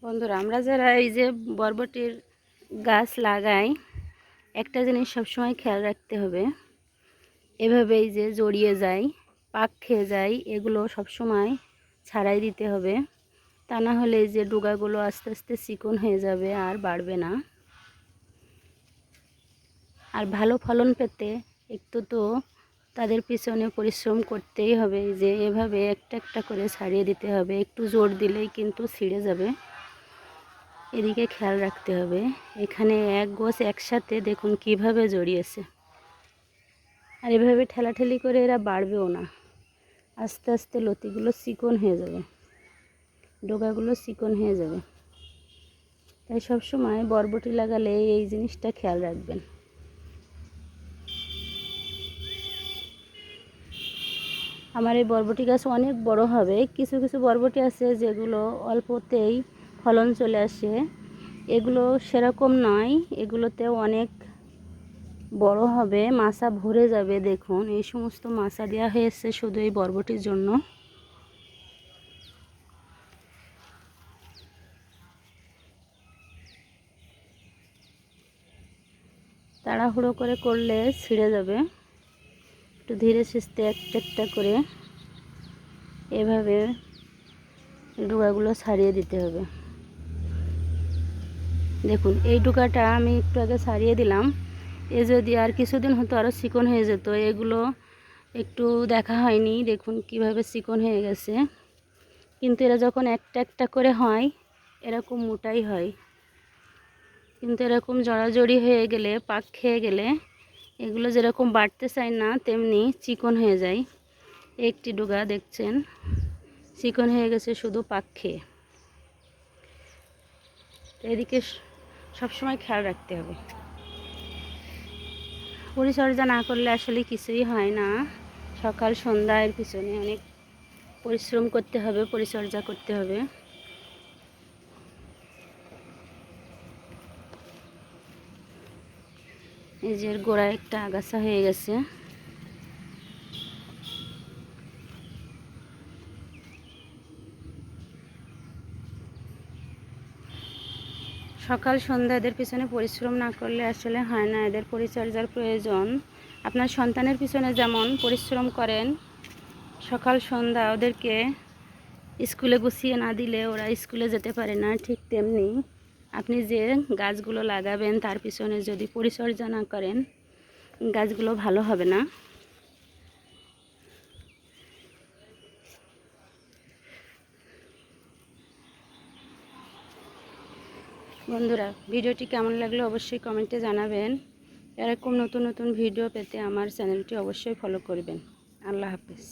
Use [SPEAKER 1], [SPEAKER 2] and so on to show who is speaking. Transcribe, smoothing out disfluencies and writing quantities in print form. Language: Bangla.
[SPEAKER 1] বন্ধুরা, আমরা যারা এই যে বরবটির গাছ লাগাই, একটা জিনিস সবসময় খেয়াল রাখতে হবে। এভাবে এই যে জড়িয়ে যায়, পাক খেয়ে যায়, এগুলো সবসময় ছাড়াই দিতে হবে। তা না হলে এই যে ডুগাগুলো আস্তে আস্তে চিকন হয়ে যাবে আর বাড়বে না। আর ভালো ফলন পেতে একটু তো তাদের পিছনে পরিশ্রম করতেই হবে। এই যে এভাবে একটা একটা করে ছাড়িয়ে দিতে হবে, একটু জোর দিলেই কিন্তু ছিঁড়ে যাবে। এদিকে খেয়াল রাখতে হবে। এখানে এক গোছ একসাথে দেখুন কিভাবে জড়িয়েছে। আর এভাবে ঠেলাঠেলি করে এরা বাড়বেও না, আস্তে আস্তে লতিগুলো চিকন হয়ে যাবে, ডোগাগুলো চিকন হয়ে যাবে। তাই সবসময় বরবটি লাগালে এই জিনিসটা খেয়াল রাখবেন। আমার এই বরবটি গাছ অনেক বড় হবে। কিছু কিছু বরবটি আছে যেগুলো অল্পতেই ফলন চলে আসে, এগুলো সেরকম নয়, এগুলোতেও অনেক বড় হবে, মাচা ভরে যাবে। দেখুন এই সমস্ত মাচা দেওয়া হয়েছে শুধু এই বরবটির জন্য। তাড়াহুড়ো করে করলে ছিঁড়ে যাবে। একটু ধীরে সুস্থে একটা একটা করে এভাবে ডুগাগুলো ছাড়িয়ে দিতে হবে। দেখুন এই ডুগাটা আমি একটু আগে ছাড়িয়ে দিলাম, এ যদি আর কিছুদিন হতো আরও চিকন হয়ে যেত। এগুলো একটু দেখা হয়নি, দেখুন কিভাবে চিকন হয়ে গেছে। কিন্তু এরা যখন একটা একটা করে হয় এরকম মোটাই হয়, কিন্তু এরকম জড়াজড়ি হয়ে গেলে, পাক খেয়ে গেলে এগুলো যেরকম বাড়তে চায় না তেমনি চিকন হয়ে যায়। একটি ডুগা দেখছেন চিকন হয়ে গেছে শুধু পাক খেয়ে। এদিকে সবসময় খেয়াল রাখতে হবে। পরিচর্যা না করলে আসলে কিছুই হয় না। সকাল সন্ধ্যা এর পিছনে অনেক পরিশ্রম করতে হবে, পরিচর্যা করতে হবে। এই যে গোড়ায় একটা আগাছা হয়ে গেছে। সকাল সন্ধ্যা এদের পিছনে পরিশ্রম না করলে আসলে হয় না, এদের পরিচর্যার প্রয়োজন। আপনার সন্তানের পিছনে যেমন পরিশ্রম করেন সকাল সন্ধ্যা, ওদেরকে স্কুলে গুছিয়ে না দিলে ওরা স্কুলে যেতে পারে না, ঠিক তেমনি আপনি যে গাছগুলো লাগাবেন তার পিছনে যদি পরিচর্যা না করেন গাছগুলো ভালো হবে না। বন্ধুরা, ভিডিওটি কেমন লাগলো অবশ্যই কমেন্টে জানাবেন। এরকম নতুন নতুন ভিডিও পেতে আমার চ্যানেলটি অবশ্যই ফলো করবেন। আল্লাহ হাফেজ।